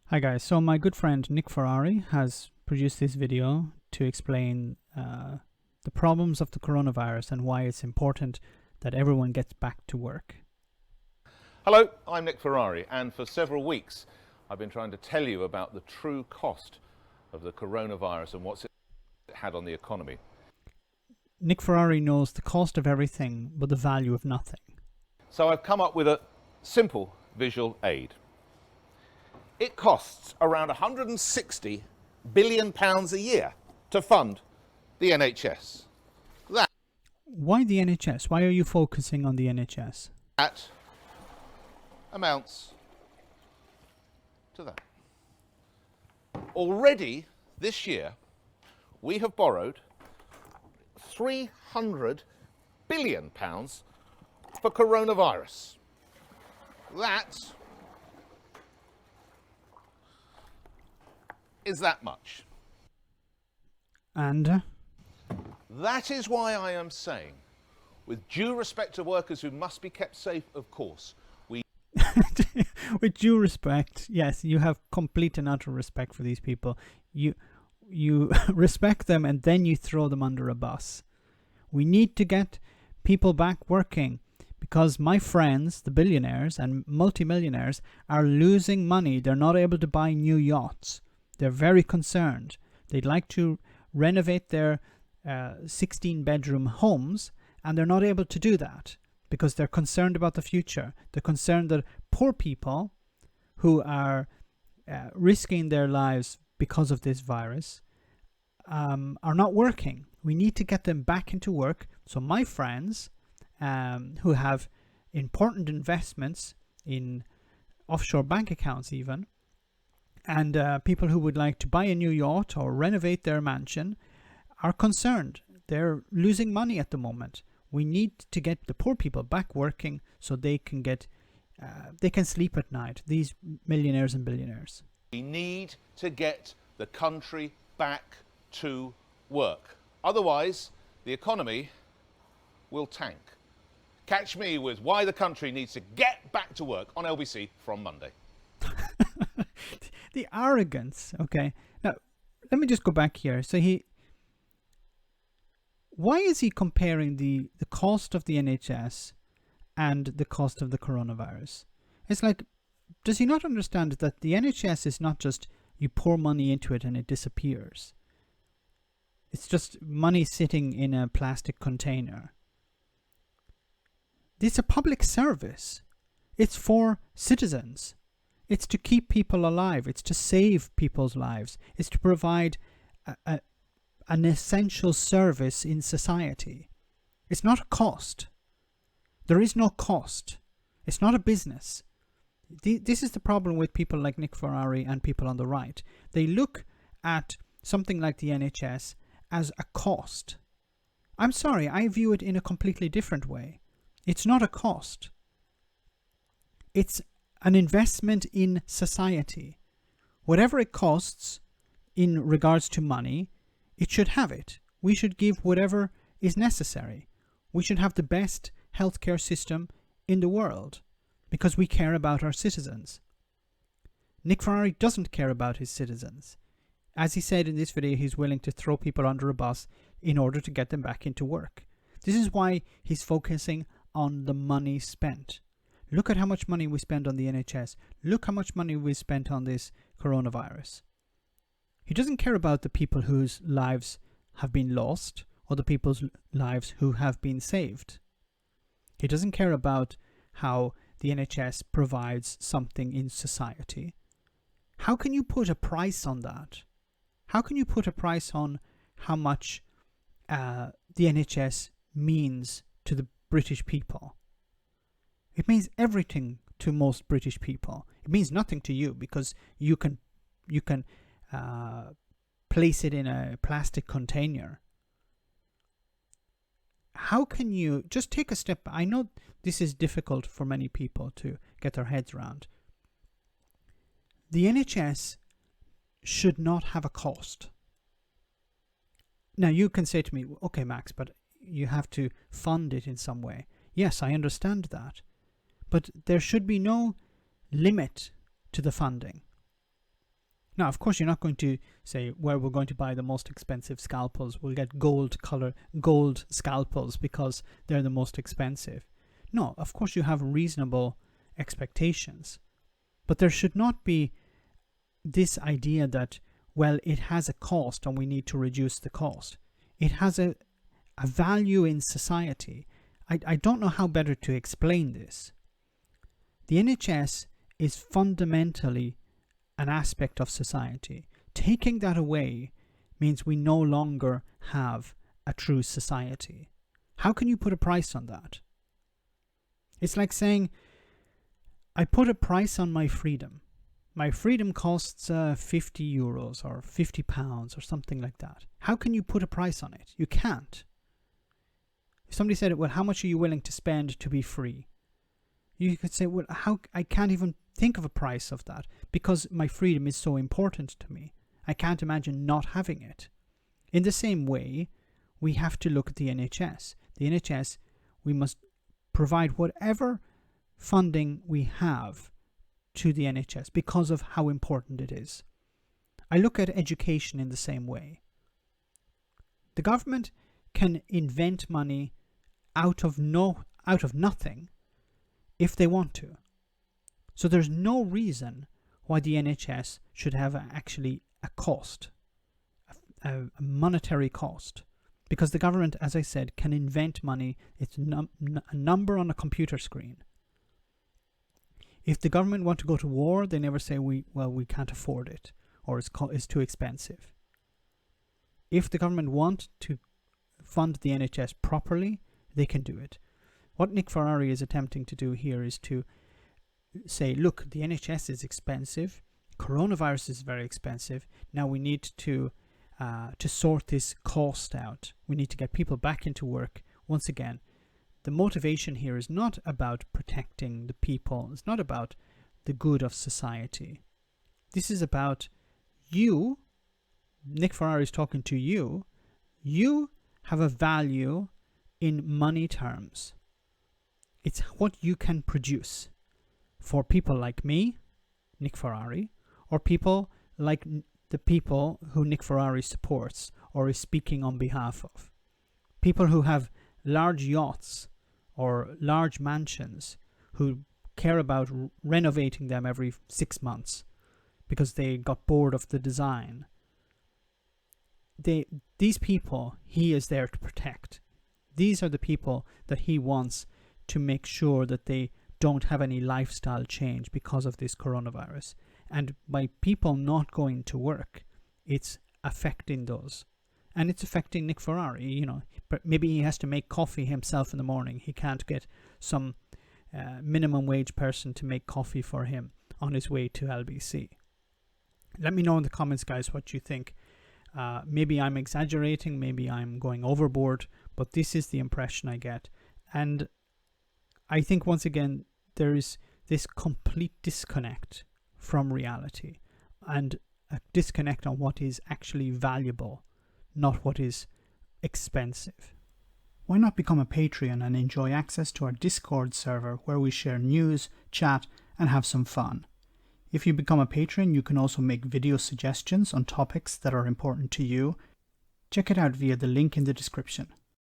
Hi guys, so my good friend Nick Ferrari has produced this video to explain the problems of the coronavirus and why it's important that everyone gets back to work. Hello, I'm Nick Ferrari, and for several weeks I've been trying to tell you about the true cost of the coronavirus and what's it had on the economy. Nick Ferrari knows the cost of everything but the value of nothing. So I've come up with a simple visual aid. It costs around £160 billion a year to fund the NHS. Why the NHS? Why are you focusing on the NHS? That amounts to that. Already this year, we have borrowed £300 billion for coronavirus. That is that much. And That is why I am saying, with due respect to workers who must be kept safe, of course, with due respect, yes, you have complete and utter respect for these people. You respect them and then you throw them under a bus. We need to get people back working because my friends, the billionaires and multimillionaires, are losing money. They're not able to buy new yachts. They're very concerned. They'd like to renovate their 16-bedroom homes, and they're not able to do that because they're concerned about the future. They're concerned that poor people who are risking their lives because of this virus are not working. We need to get them back into work. So my friends who have important investments in offshore bank accounts even, and people who would like to buy a new yacht or renovate their mansion are concerned. They're losing money at the moment. We need to get the poor people back working so they can sleep at night, these millionaires and billionaires. we need to get the country back to work. Otherwise, the economy will tank. Catch me with why the country needs to get back to work on LBC from Monday. The arrogance. Okay, now let me just go back here. So why is he comparing the cost of the NHS and the cost of the coronavirus? It's like, does he not understand that the NHS is not just you pour money into it and it disappears? It's just money sitting in a plastic container. It's a public service. It's for citizens. It's to keep people alive. It's to save people's lives. It's to provide an essential service in society. It's not a cost. There is no cost. It's not a business. This is the problem with people like Nick Ferrari and people on the right. They look at something like the NHS as a cost. I'm sorry, I view it in a completely different way. It's not a cost. It's an investment in society. Whatever it costs in regards to money, it should have it. We should give whatever is necessary. We should have the best healthcare system in the world because we care about our citizens. Nick Ferrari doesn't care about his citizens. As he said in this video, he's willing to throw people under a bus in order to get them back into work. This is why he's focusing on the money spent. Look at how much money we spend on the NHS. Look how much money we spent on this coronavirus. He doesn't care about the people whose lives have been lost or the people's lives who have been saved. He doesn't care about how the NHS provides something in society. How can you put a price on that? How can you put a price on how much the NHS means to the British people? It means everything to most British people. It means nothing to you because you can place it in a plastic container. How can you just take a step? I know this is difficult for many people to get their heads around. The NHS should not have a cost. Now you can say to me, okay, Max, but you have to fund it in some way. Yes, I understand that. But there should be no limit to the funding. Now, of course, you're not going to say, well, we're going to buy the most expensive scalpels. We'll get gold scalpels because they're the most expensive. No, of course, you have reasonable expectations. But there should not be this idea that, well, it has a cost and we need to reduce the cost. It has a value in society. I don't know how better to explain this. The NHS is fundamentally an aspect of society. Taking that away means we no longer have a true society. How can you put a price on that? It's like saying, I put a price on my freedom. My freedom costs 50 euros or 50 pounds or something like that. How can you put a price on it? You can't. If somebody said, well, how much are you willing to spend to be free? You could say, well, I can't even think of a price of that because my freedom is so important to me. I can't imagine not having it. In the same way, we have to look at the NHS. The NHS, we must provide whatever funding we have to the NHS because of how important it is. I look at education in the same way. The government can invent money out of nothing if they want to. So there's no reason why the NHS should have actually a cost, a monetary cost. Because the government, as I said, can invent money. It's a number on a computer screen. If the government want to go to war, they never say, we can't afford it, or it's too expensive. If the government want to fund the NHS properly, they can do it. What Nick Ferrari is attempting to do here is to say, look, the NHS is expensive, coronavirus is very expensive, now we need to sort this cost out. We need to get people back into work. Once again, the motivation here is not about protecting the people. It's not about the good of society. This is about you. Nick Ferrari is talking to you. You have a value in money terms. It's what you can produce for people like me, Nick Ferrari, or people like the people who Nick Ferrari supports or is speaking on behalf of. People who have large yachts or large mansions, who care about renovating them every 6 months because they got bored of the design. These people he is there to protect. These are the people that he wants to make sure that they don't have any lifestyle change because of this coronavirus. And by people not going to work, it's affecting those. And it's affecting Nick Ferrari, but maybe he has to make coffee himself in the morning. He can't get some minimum wage person to make coffee for him on his way to LBC. Let me know in the comments, guys, what you think. Maybe I'm exaggerating, maybe I'm going overboard, but this is the impression I get. And I think, once again, there is this complete disconnect from reality and a disconnect on what is actually valuable, not what is expensive. Why not become a Patreon and enjoy access to our Discord server where we share news, chat, and have some fun? If you become a patron, you can also make video suggestions on topics that are important to you. Check it out via the link in the description.